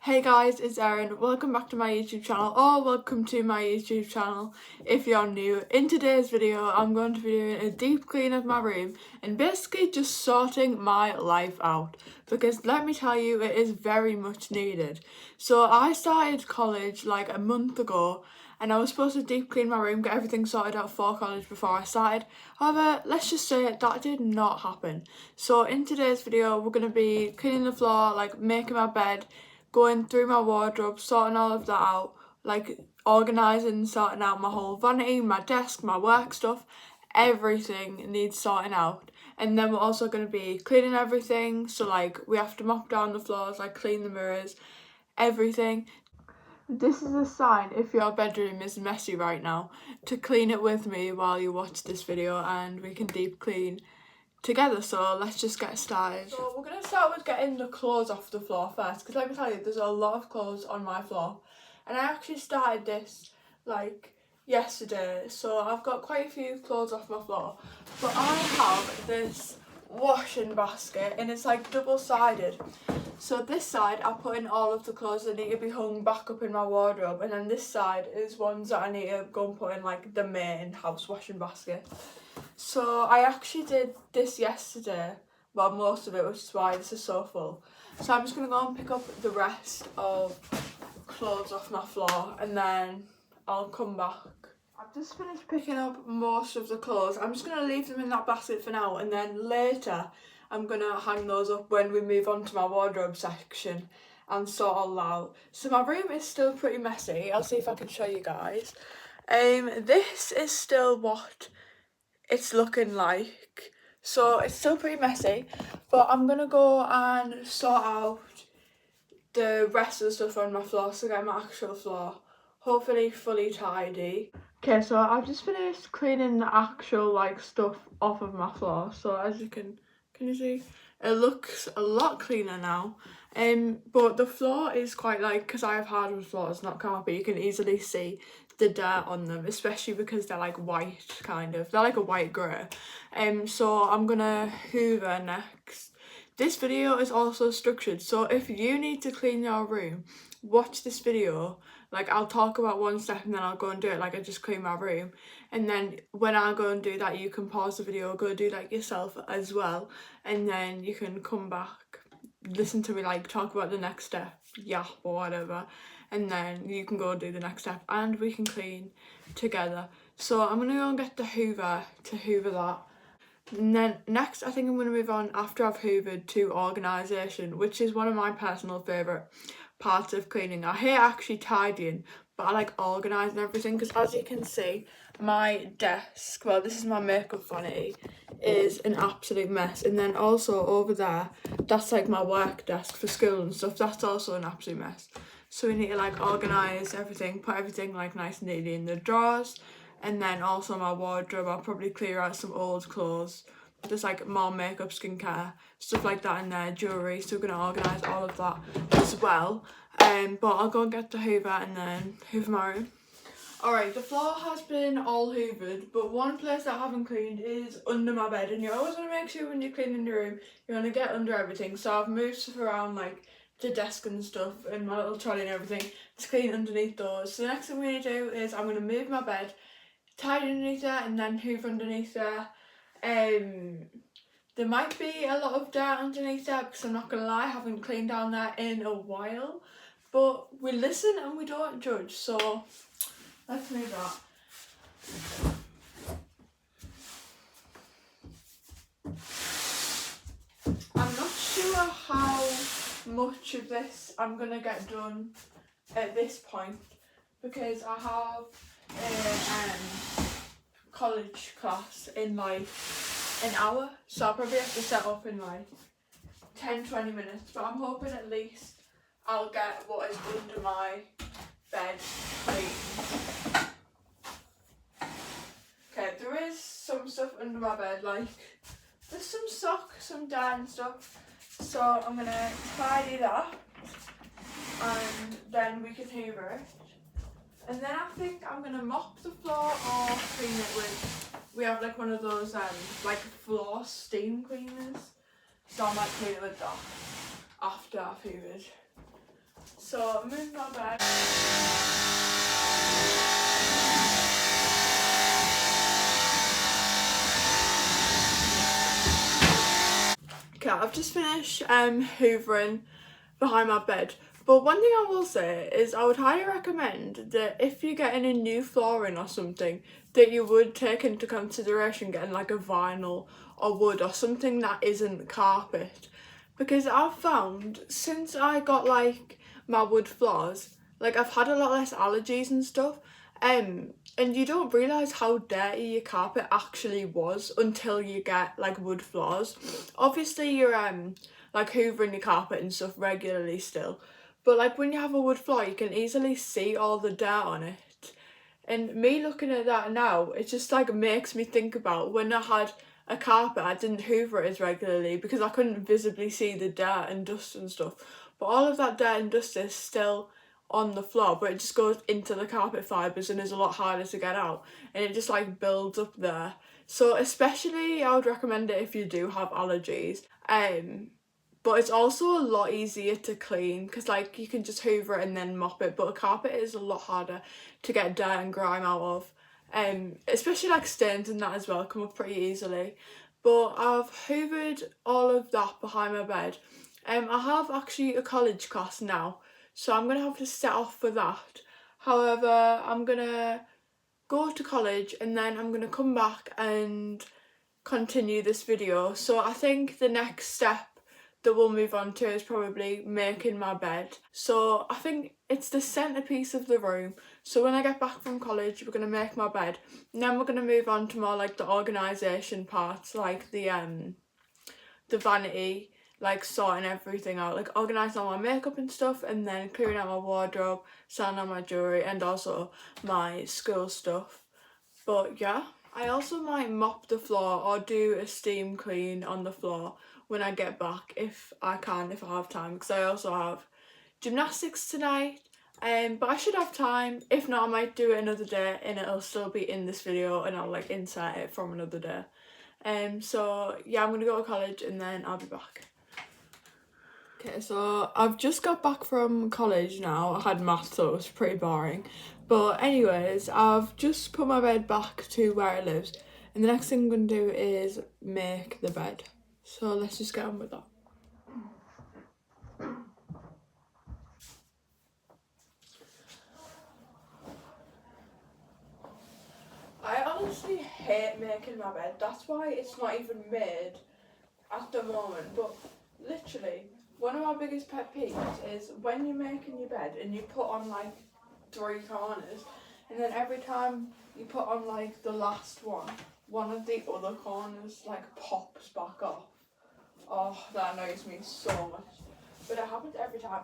Hey guys, it's Erin. Welcome back to my YouTube channel, or welcome to my YouTube channel if you're new. In today's video, I'm going to be doing a deep clean of my room and basically just sorting my life out, because let me tell you, it is very much needed. So I started college like a month ago and I was supposed to deep clean my room, get everything sorted out for college before I started. However, let's just say that did not happen. So in today's video, we're going to be cleaning the floor, like making my bed, going through my wardrobe, sorting all of that out, like organising, sorting out my whole vanity, my desk, my work stuff, everything needs sorting out. And then we're also going to be cleaning everything, so like we have to mop down the floors, like clean the mirrors, everything. This is a sign, if your bedroom is messy right now, to clean it with me while you watch this video and we can deep clean together. So let's just get started. So we're going to start with getting the clothes off the floor first, because let me tell you, there's a lot of clothes on my floor and I actually started this like yesterday, so I've got quite a few clothes off my floor. But I have this washing basket and it's like double-sided. So this side I put in all of the clothes that need to be hung back up in my wardrobe, and then this side is ones that I need to go and put in like the main house washing basket. So I actually did this yesterday, well most of it, which is why this is so full. So I'm just going to go and pick up the rest of clothes off my floor and then I'll come back. I've just finished picking up most of the clothes. I'm just going to leave them in that basket for now, and then later I'm going to hang those up when we move on to my wardrobe section and sort all out. So my room is still pretty messy. I'll see if I can show you guys. This is still what it's looking like, so it's still pretty messy, but I'm gonna go and sort out the rest of the stuff on my floor, so get my actual floor hopefully fully tidy. Okay, so I've just finished cleaning the actual like stuff off of my floor, so as you can you see, it looks a lot cleaner now. But the floor is quite like, because I have hardwood floors, not carpet, you can easily see the dirt on them, especially because they're like white, kind of, they're like a white grey. So I'm gonna hoover next. This video is also structured, so if you need to clean your room, watch this video. Like, I'll talk about one step and then I'll go and do it, like I just clean my room, and then when I go and do that, you can pause the video, go do that yourself as well, and then you can come back, listen to me like talk about the next step, yap or whatever, and then you can go and do the next step and we can clean together. So I'm gonna go and get the hoover to hoover that. And then next, I think I'm going to move on, after I've hoovered, to organisation, which is one of my personal favourite parts of cleaning. I hate actually tidying, but I like organising everything, because as you can see, my desk, well this is my makeup vanity, is an absolute mess. And then also over there, that's like my work desk for school and stuff, that's also an absolute mess. So we need to like organise everything, put everything like nice and neatly in the drawers. And then also my wardrobe, I'll probably clear out some old clothes. There's like more makeup, skincare, stuff like that in there, jewellery, so we're going to organise all of that as well. But I'll go and get the hoover and then hoover my room. Alright, the floor has been all hoovered, but one place that I haven't cleaned is under my bed, and you always want to make sure when you're cleaning your room, you want to get under everything. So I've moved stuff around, like the desk and stuff, and my little trolley and everything, to clean underneath those. So the next thing we need to do is I'm going to move my bed, tidy underneath there, and then hoover underneath there. There might be a lot of dirt underneath there, because I'm not gonna lie, I haven't cleaned down there in a while, but we listen and we don't judge, so let's move that. I'm not sure how much of this I'm gonna get done at this point, because I have a college class in like an hour, so I'll probably have to set up in like 10-20 minutes, but I'm hoping at least I'll get what is under my bed clean. Okay, there is some stuff under my bed, like there's some socks, some dirt and stuff, so I'm gonna tidy that and then we can hoover it. And then I think I'm going to mop the floor or clean it with, we have like one of those like floor steam cleaners, so I might clean it with that after I've hoovered. So I'm moving my bed. Okay, I've just finished hoovering behind my bed. But one thing I will say is I would highly recommend that if you're getting a new flooring or something, that you would take into consideration getting like a vinyl or wood or something that isn't carpet. Because I've found since I got like my wood floors, like I've had a lot less allergies and stuff. And you don't realise how dirty your carpet actually was until you get like wood floors. Obviously you're like hoovering your carpet and stuff regularly still, but like when you have a wood floor you can easily see all the dirt on it. And me looking at that now, it just like makes me think about when I had a carpet, I didn't hoover it as regularly because I couldn't visibly see the dirt and dust and stuff. But all of that dirt and dust is still on the floor, but it just goes into the carpet fibres and is a lot harder to get out, and it just like builds up there. So especially I would recommend it if you do have allergies. But it's also a lot easier to clean because like you can just hoover it and then mop it, but a carpet is a lot harder to get dirt and grime out of. Especially like stains and that as well come up pretty easily. But I've hoovered all of that behind my bed. I have actually a college class now, so I'm gonna have to set off for that. However, I'm gonna go to college and then I'm gonna come back and continue this video. So I think the next step that we'll move on to is probably making my bed. So I think it's the centerpiece of the room. So when I get back from college, we're gonna make my bed, and then we're gonna move on to more like the organisation parts, like the vanity, like sorting everything out, like organising all my makeup and stuff, and then clearing out my wardrobe, sorting out my jewellery, and also my school stuff. But yeah, I also might mop the floor or do a steam clean on the floor when I get back, if I can, if I have time, because I also have gymnastics tonight. But I should have time. If not, I might do it another day and it'll still be in this video and I'll like insert it from another day. So yeah, I'm gonna go to college and then I'll be back. Okay, so I've just got back from college now. I had maths, so it was pretty boring. But anyways, I've just put my bed back to where it lives, and the next thing I'm gonna do is make the bed. So let's just get on with that. I honestly hate making my bed. That's why it's not even made at the moment. But literally, one of my biggest pet peeves is when you're making your bed and you put on like 3 corners, and then every time you put on like the last one of the other corners like pops back off. Oh, that annoys me so much. But it happens every time.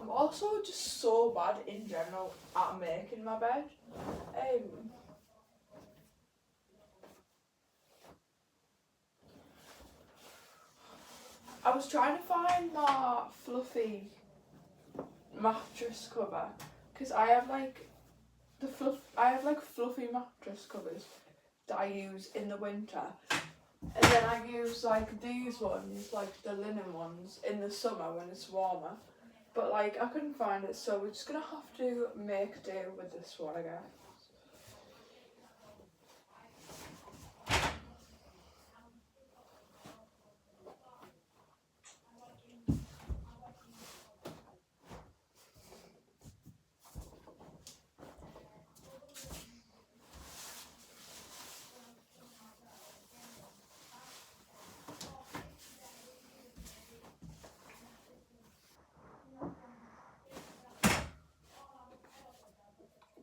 I'm also just so bad in general at making my bed. I was trying to find my fluffy mattress cover because I have like fluffy mattress covers that I use in the winter, and then I use like these ones, like the linen ones, in the summer when it's warmer. But like I couldn't find it, so we're just gonna have to make do with this one, I guess.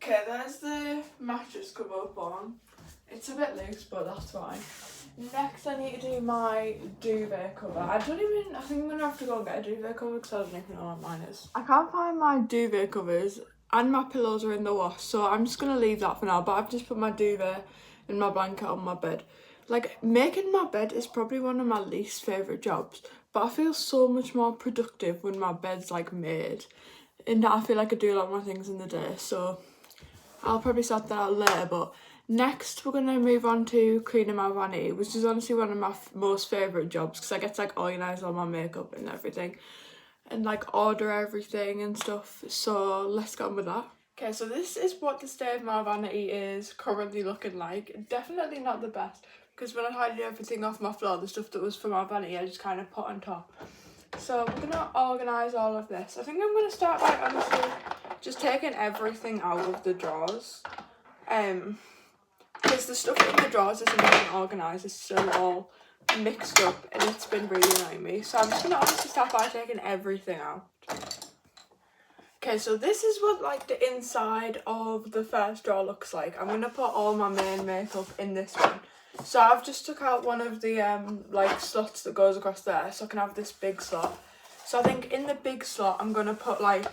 Okay, there's the mattress cover up on. It's a bit loose, but that's fine. Next, I need to do my duvet cover. I think I'm gonna have to go and get a duvet cover because I don't even know what mine is. I can't find my duvet covers, and my pillows are in the wash, so I'm just gonna leave that for now. But I've just put my duvet and my blanket on my bed. Like, making my bed is probably one of my least favourite jobs, but I feel so much more productive when my bed's like made, and I feel like I do a lot more things in the day, so I'll probably sort that out later. But next we're going to move on to cleaning my vanity, which is honestly one of my most favourite jobs because I get to like organise all my makeup and everything. and like order everything and stuff, so let's get on with that. Okay, so this is what the state of my vanity is currently looking like. Definitely not the best, because when I tidied everything off my floor, the stuff that was for my vanity I just kind of put on top. So we're gonna organise all of this. I think I'm gonna start by honestly just taking everything out of the drawers. Because the stuff in the drawers isn't even organised, it's still all mixed up and it's been really annoying me. So I'm just gonna honestly start by taking everything out. Okay, so this is what like the inside of the first drawer looks like. I'm gonna put all my main makeup in this one. So I've just took out one of the like slots that goes across there, so I can have this big slot. So I think in the big slot I'm gonna put like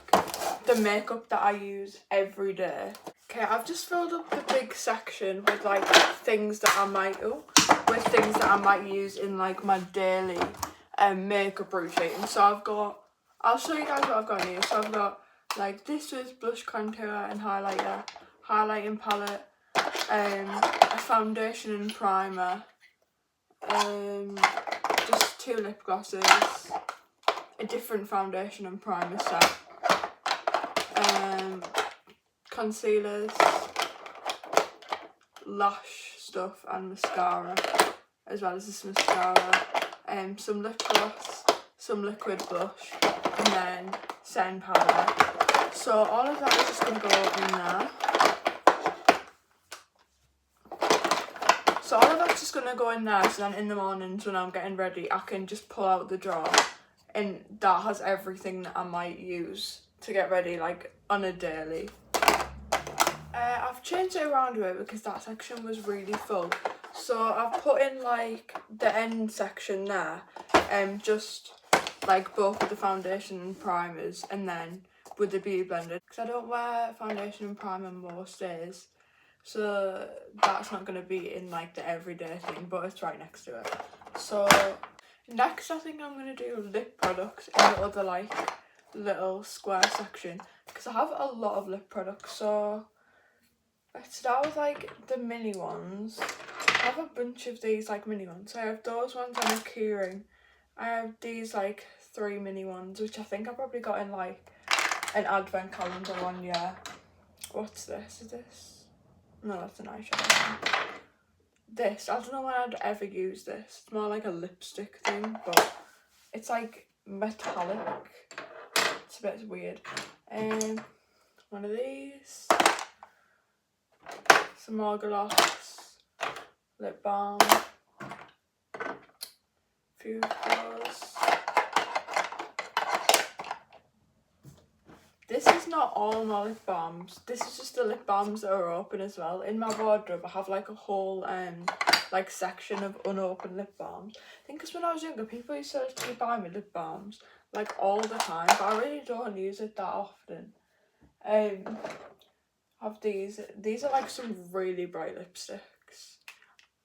the makeup that I use every day. Okay, I've just filled up the big section with like things that I might use in like my daily makeup routine. So I'll show you guys what I've got in here. So I've got like this with blush, contour and highlighter, highlighting palette, a foundation and primer, just 2 lip glosses, a different foundation and primer set, concealers, lash stuff and mascara, as well as this mascara, some lip gloss, some liquid blush, and then setting powder. So all of that is just going to go in there. So all of that's just going to go in there, so then in the mornings when I'm getting ready I can just pull out the drawer and that has everything that I might use to get ready like on a daily. I've changed it around a bit because that section was really full. So I've put in like the end section there, just like both with the foundation and primers and then with the beauty blender. Because I don't wear foundation and primer most days, so that's not going to be in like the everyday thing, but it's right next to it. So next I think I'm going to do lip products in the other like little square section, because I have a lot of lip products. So let's start with like the mini ones. I have a bunch of these like mini ones. So I have those ones on a keyring. I have these like 3 mini ones, which I think I probably got in like an advent calendar one year. What's this? Is this? No, that's an eyeshadow. This, I don't know when I'd ever use this. It's more like a lipstick thing, but it's like metallic. It's a bit weird. One of these. Some more gloss, lip balm, few of those. This is not all my lip balms. This is just the lip balms that are open as well. In my wardrobe I have like a whole like section of unopened lip balms. I think because when I was younger people used to literally buy me lip balms like all the time, but I really don't use it that often. Have these are like some really bright lipsticks,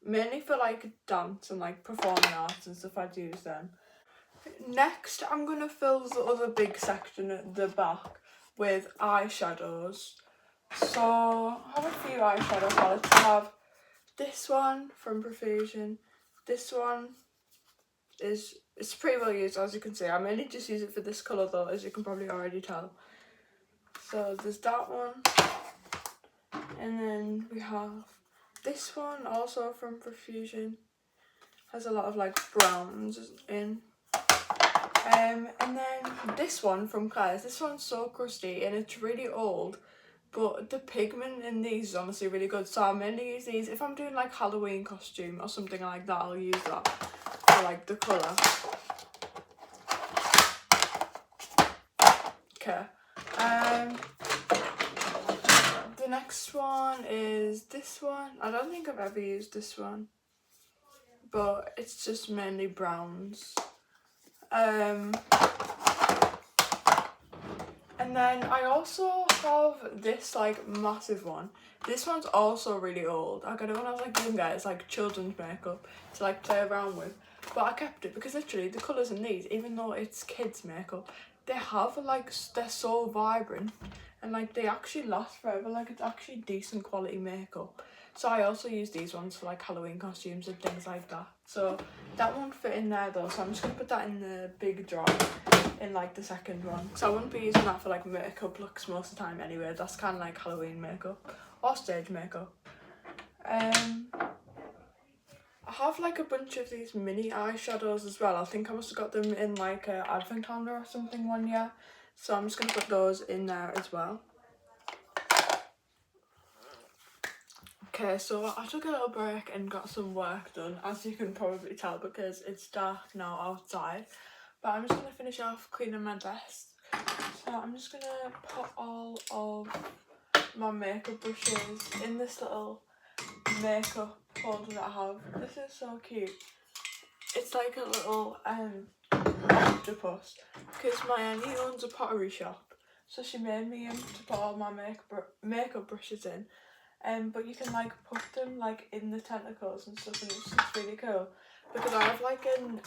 mainly for like dance and like performing arts and stuff. I'd use them. Next I'm gonna fill the other big section at the back with eyeshadows. So I have a few eyeshadow palettes. I have this one from Profusion. This one it's pretty well used, as you can see. I mainly just use it for this colour though, as you can probably already tell. So there's that one. And then we have this one, also from Profusion. Has a lot of like browns in. And then this one from Claire's. This one's so crusty and it's really old, but the pigment in these is honestly really good. So I mainly use these if I'm doing like Halloween costume or something like that. I'll use that for like the colour. Okay. The next one is this one. I don't think I've ever used this one, but it's just mainly browns. And then I also have this like massive one. This one's also really old. I got it when I was like younger. It's like children's makeup to like play around with, but I kept it because literally the colours in these, even though it's kids makeup, they have like, they're so vibrant and like they actually last forever. Like it's actually decent quality makeup. So I also use these ones for like Halloween costumes and things like that. So that won't fit in there though, so I'm just going to put that in the big drawer in like the second one. So I wouldn't be using that for like makeup looks most of the time anyway. That's kind of like Halloween makeup or stage makeup. I have like a bunch of these mini eyeshadows as well. I think I must have got them in like an advent calendar or something one year. So I'm just going to put those in there as well. Okay, so I took a little break and got some work done, as you can probably tell because it's dark now outside. But I'm just going to finish off cleaning my desk. So I'm just going to put all of my makeup brushes in this little makeup folder that I have. This is so cute. It's like a little octopus because my auntie owns a pottery shop, so she made me to put all my makeup brushes in. But you can like put them like in the tentacles and stuff, and it's just really cool because I have like an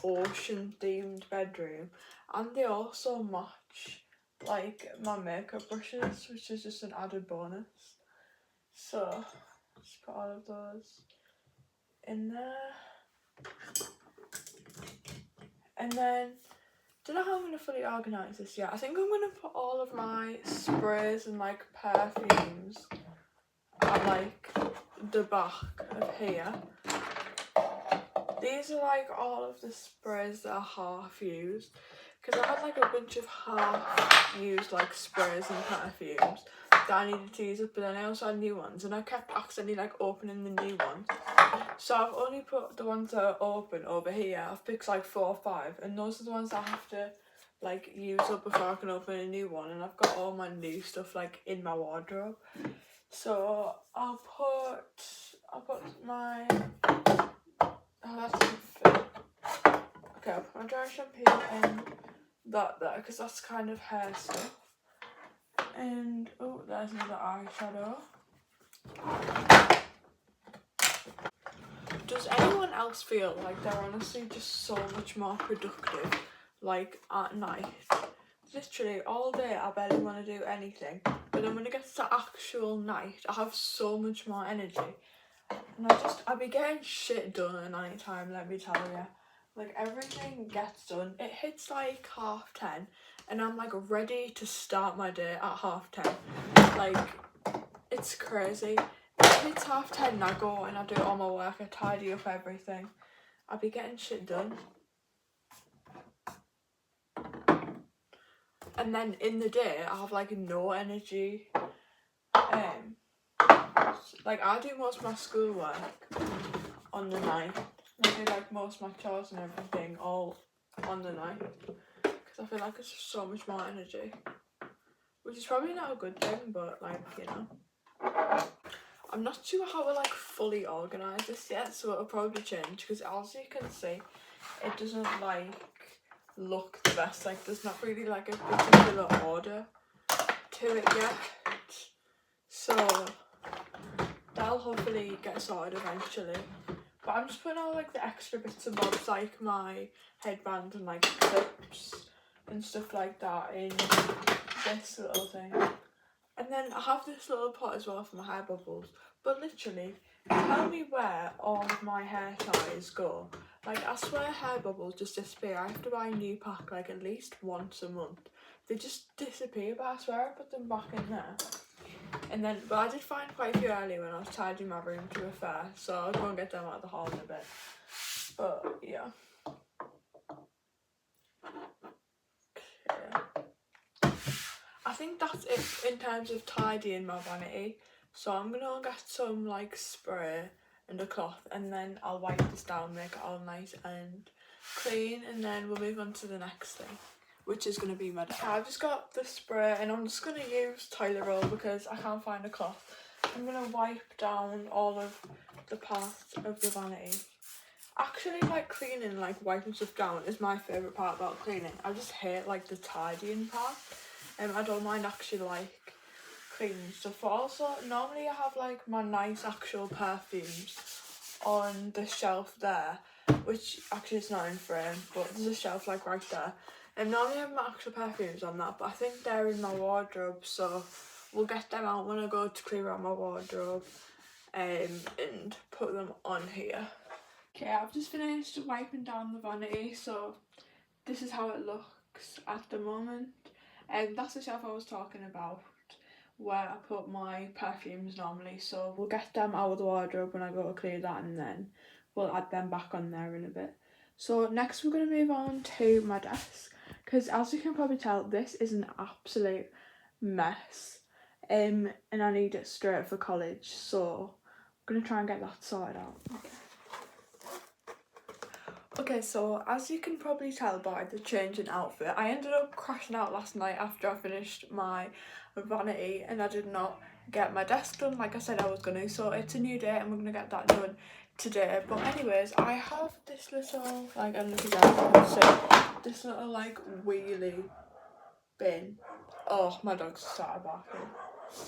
ocean themed bedroom, and they also match like my makeup brushes, which is just an added bonus. So just put all of those in there, and then don't know how I'm gonna fully organise this yet. I think I'm gonna put all of my sprays and like perfumes at like the back of here. These are like all of the sprays that are half used, because I had like a bunch of half used like sprays and perfumes that I needed to use up, but then I also had new ones and I kept accidentally like opening the new ones. So I've only put the ones that are open over here. I've picked like 4 or 5, and those are the ones that I have to like use up before I can open a new one, and I've got all my new stuff like in my wardrobe. So I'll put my that doesn't fit. Okay, I'll put my dry shampoo in that there because that's kind of hair stuff. And oh, there's another eyeshadow. Does anyone else feel like they're honestly just so much more productive like at night? Literally all day I barely want to do anything, but then when it gets to actual night I have so much more energy, and I be getting shit done at night time, let me tell you. Like everything gets done. It hits like 10:30 and I'm like ready to start my day at 10:30. Like it's crazy. It hits 10:30 and I go and I do all my work, I tidy up everything. I be getting shit done. And then in the day I have like no energy. Like I do most of my schoolwork on the night. I do like most of my chores and everything all on the night because I feel like it's just so much more energy, which is probably not a good thing, but like, you know. I'm not sure how to like fully organise this yet, so it'll probably change because as you can see it doesn't like look the best. Like there's not really like a particular order to it yet, so that'll hopefully get sorted eventually. But I'm just putting all like the extra bits and bobs like my headband and like clips and stuff like that in this little thing. And then I have this little pot as well for my hair bubbles. But literally, tell me where all of my hair ties go. Like I swear hair bubbles just disappear. I have to buy a new pack like at least once a month. They just disappear, but I swear I put them back in there. And then, but I did find quite a few earlier when I was tidying my room to be fair, so I'll go and get them out of the hall in a bit. But yeah. Okay. I think that's it in terms of tidying my vanity. So I'm gonna get some like spray and a cloth, and then I'll wipe this down, make it all nice and clean, and then we'll move on to the next thing, which is going to be my desk. I've just got the spray and I'm just going to use toilet roll because I can't find a cloth. I'm going to wipe down all of the parts of the vanity. Actually, like cleaning, like wiping stuff down is my favourite part about cleaning. I just hate like the tidying part. I don't mind actually like cleaning stuff, but also normally I have like my nice actual perfumes on the shelf there, which actually is not in frame, but there's a shelf like right there. And normally I have my actual perfumes on that, but I think they're in my wardrobe, so we'll get them out when I go to clear out my wardrobe and put them on here. Okay, I've just finished wiping down the vanity, so this is how it looks at the moment. And that's the shelf I was talking about, where I put my perfumes normally, so we'll get them out of the wardrobe when I go to clear that, and then we'll add them back on there in a bit. So next we're going to move on to my desk, because as you can probably tell, this is an absolute mess, and I need it straight for college, so I'm going to try and get that sorted out. Okay, so as you can probably tell by the change in outfit, I ended up crashing out last night after I finished my vanity, and I did not get my desk done like I said I was going to, so it's a new day and we're going to get that done today. But anyways, I have this little, like, I don't know if you guys can see, this little like wheelie bin. Oh, my dog's started barking.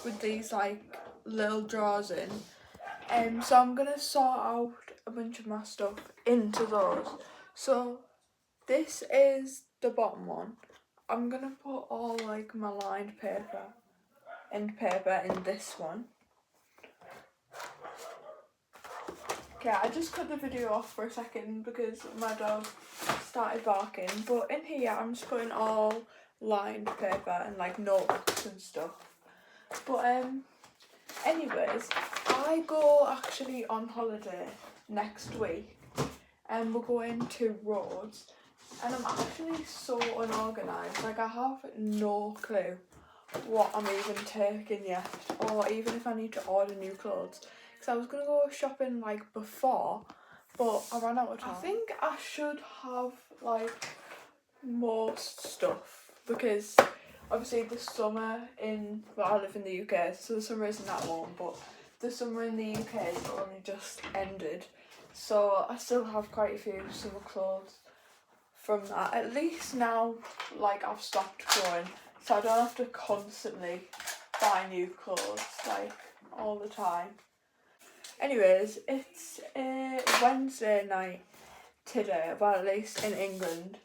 With these like little drawers in. So I'm gonna sort out a bunch of my stuff into those. So this is the bottom one. I'm gonna put all like my lined paper and paper in this one. Okay, I just cut the video off for a second because my dog started barking. But in here I'm just putting all lined paper and like notebooks and stuff. But anyways, I go actually on holiday next week and we're going to Rhodes, and I'm actually so unorganised. Like, I have no clue what I'm even taking yet, or even if I need to order new clothes, because I was going to go shopping like before, but I ran out of time. I think I should have like most stuff, because obviously the summer I live in the UK, so the summer isn't that warm, but the summer in the UK has only just ended, so I still have quite a few summer clothes from that. At least now, like, I've stopped going, so I don't have to constantly buy new clothes, like, all the time. Anyways, it's Wednesday night today, well, at least in England,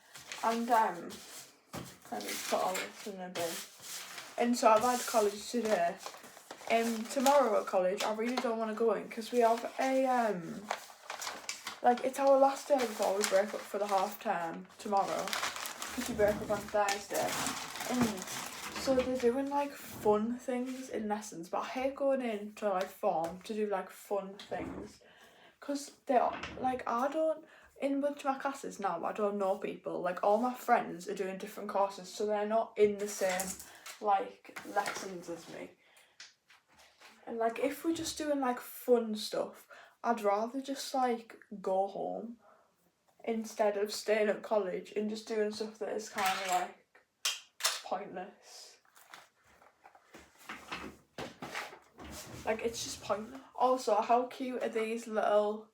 and let me put all this in a bin. And so I've had college today. Tomorrow at college, I really don't want to go in because we have a like, it's our last day before we break up for the half term tomorrow, because we break up on Thursday. And so they're doing like fun things in lessons, but I hate going in to like form to do like fun things, because they're like, in which my classes now, I don't know people. Like, all my friends are doing different courses, so they're not in the same like lessons as me. And like, if we're just doing like fun stuff, I'd rather just like go home instead of staying at college and just doing stuff that is kind of like pointless. Like, it's just pointless. Also, how cute are these little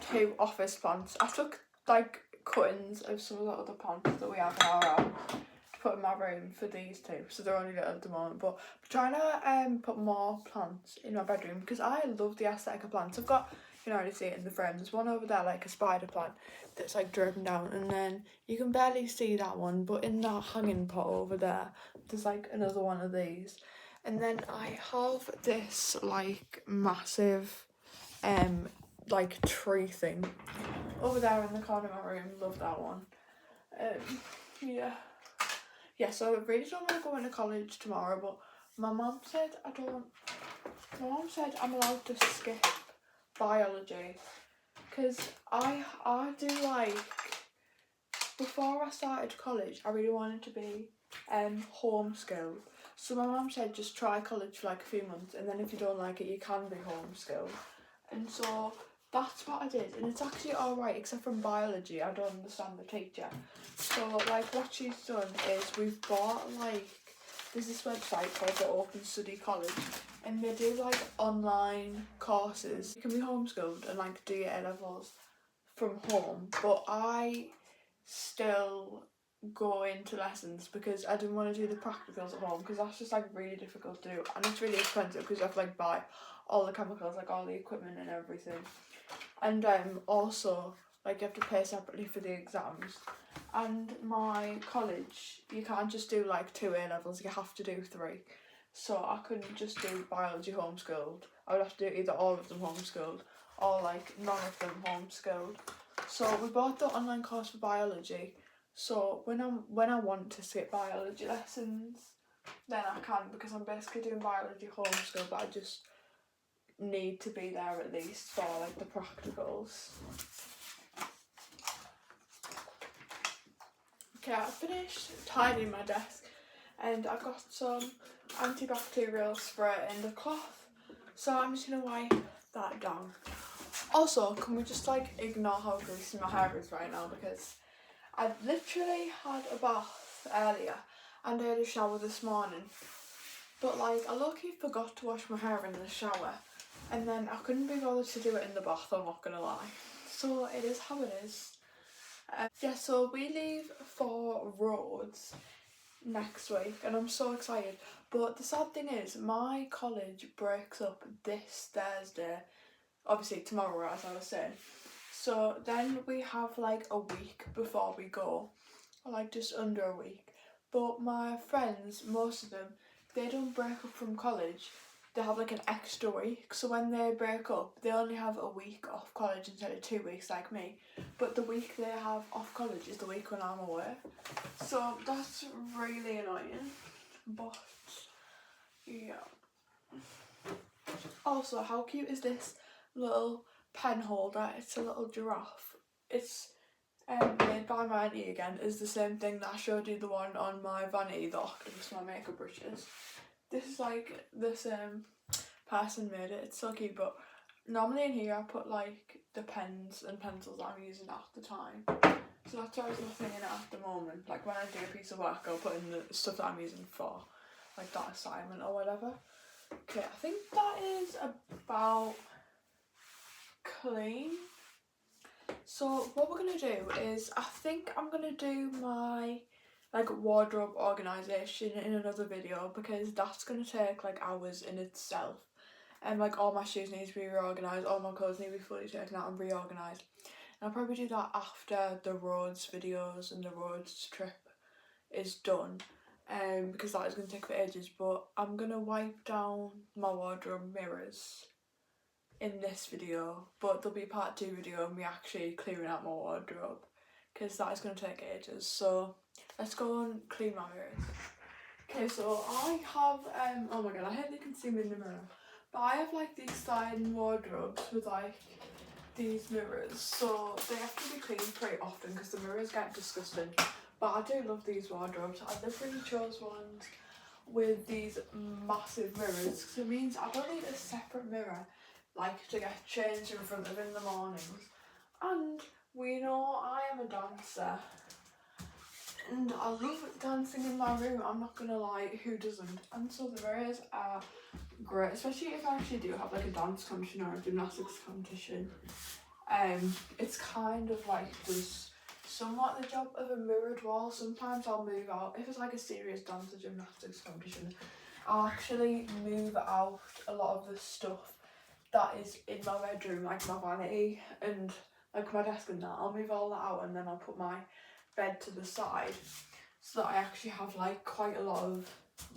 2 office plants? I took like cuttings of some of the other plants that we have in our house to put in my room for these 2, so they're only little at the moment, but I'm trying to put more plants in my bedroom because I love the aesthetic of plants. I've got, you can already see it in the frame, there's one over there, like a spider plant that's like driven down, and then you can barely see that one, but in that hanging pot over there there's like another one of these. And then I have this like massive like tree thing over there in the corner of my room. Love that one. Yeah, so I really don't want to go into college tomorrow, but my mum said I'm allowed to skip biology, because I do like, before I started college I really wanted to be homeschooled. So my mum said just try college for like a few months, and then if you don't like it you can be homeschooled. And so that's what I did, and it's actually alright, except from biology I don't understand the teacher. So like, what she's done is we've bought like, there's this website called the Open Study College, and they do like online courses. You can be homeschooled and like do your A-levels from home, but I still go into lessons because I didn't want to do the practicals at home, because that's just like really difficult to do, and it's really expensive because you have to like buy all the chemicals, like all the equipment and everything, and also like you have to pay separately for the exams. And my college, you can't just do like 2 A-levels, you have to do 3, so I couldn't just do biology homeschooled. I would have to do either all of them homeschooled or like none of them homeschooled. So we bought the online course for biology. So when I want to skip biology lessons, then I can, because I'm basically doing biology homeschool, but I just need to be there at least for like the practicals. Okay, I finished tidying my desk and I got some antibacterial spray in the cloth, so I'm just gonna wipe that down. Also, can we just like ignore how greasy my hair is right now, because I literally had a bath earlier and I had a shower this morning, but like I low-key forgot to wash my hair in the shower, and then I couldn't be bothered to do it in the bath, I'm not gonna lie. So it is how it is. Yeah, so we leave for Rhodes next week and I'm so excited. But the sad thing is, my college breaks up this Thursday, obviously tomorrow as I was saying. So then we have like a week before we go, or like just under a week. But my friends, most of them, they don't break up from college. They have like an extra week, so when they break up they only have a week off college instead of 2 weeks like me, but the week they have off college is the week when I'm away, so that's really annoying. But yeah, also how cute is this little pen holder? It's a little giraffe. It's made by Vanity again. Is the same thing that I showed you, the one on my Vanity, the octopus, my makeup brushes. This is like the same person made it. It's so cute, but normally in here I put like the pens and pencils that I'm using at the time. So that's why there's nothing in it at the moment. Like when I do a piece of work, I'll put in the stuff that I'm using for like that assignment or whatever. Okay, I think that is about clean. So what we're gonna do is, I think I'm gonna do my like wardrobe organisation in another video, because that's gonna take like hours in itself, and like all my shoes need to be reorganised, all my clothes need to be fully taken out and reorganised. And I'll probably do that after the Rhodes videos and the Rhodes trip is done, because that is going to take for ages. But I'm gonna wipe down my wardrobe mirrors in this video, but there'll be a part 2 video of me actually clearing out my wardrobe, because that is going to take ages. So let's go and clean my mirrors. Okay, so I have oh my god, I hope you can see me in the mirror, but I have like these sliding wardrobes with like these mirrors, so they have to be cleaned pretty often because the mirrors get disgusting. But I do love these wardrobes. I literally chose ones with these massive mirrors, because it means I don't need a separate mirror like to get changed in front of in the mornings. And we know I am a dancer and I love dancing in my room, I'm not gonna lie, who doesn't? And so the mirrors are great, especially if I actually do have like a dance competition or a gymnastics competition. It's kind of like does somewhat the job of a mirrored wall. Sometimes I'll move out, if it's like a serious dance or gymnastics competition, I'll actually move out a lot of the stuff that is in my bedroom, like my vanity and like my desk and that. I'll move all that out and then I'll put my bed to the side, so that I actually have like quite a lot of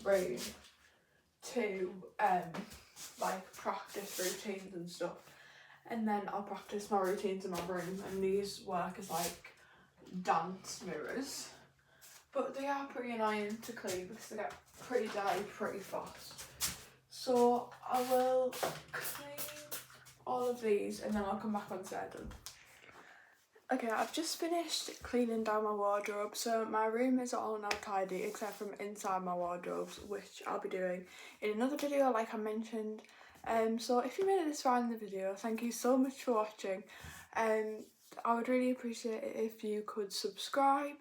room to like practice routines and stuff. And then I'll practice my routines in my room, and these work as like dance mirrors, but they are pretty annoying to clean because they get pretty dirty pretty fast. So I will clean all of these and then I'll come back once they're done. Okay, I've just finished cleaning down my wardrobe, so my room is all now tidy except from inside my wardrobes, which I'll be doing in another video like I mentioned. So if you made it this far in the video, thank you so much for watching. I would really appreciate it if you could subscribe.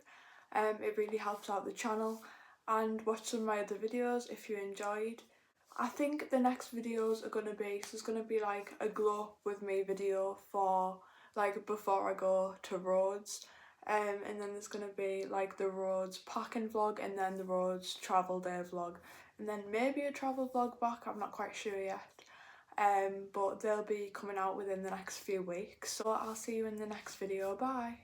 It really helps out the channel, and watch some of my other videos if you enjoyed. I think the next videos are going to be, so it's going to be like a glow up with me video for like before I go to Rhodes, and then there's going to be like the Rhodes packing vlog, and then the Rhodes travel day vlog, and then maybe a travel vlog back, I'm not quite sure yet. But they'll be coming out within the next few weeks, so I'll see you in the next video. Bye.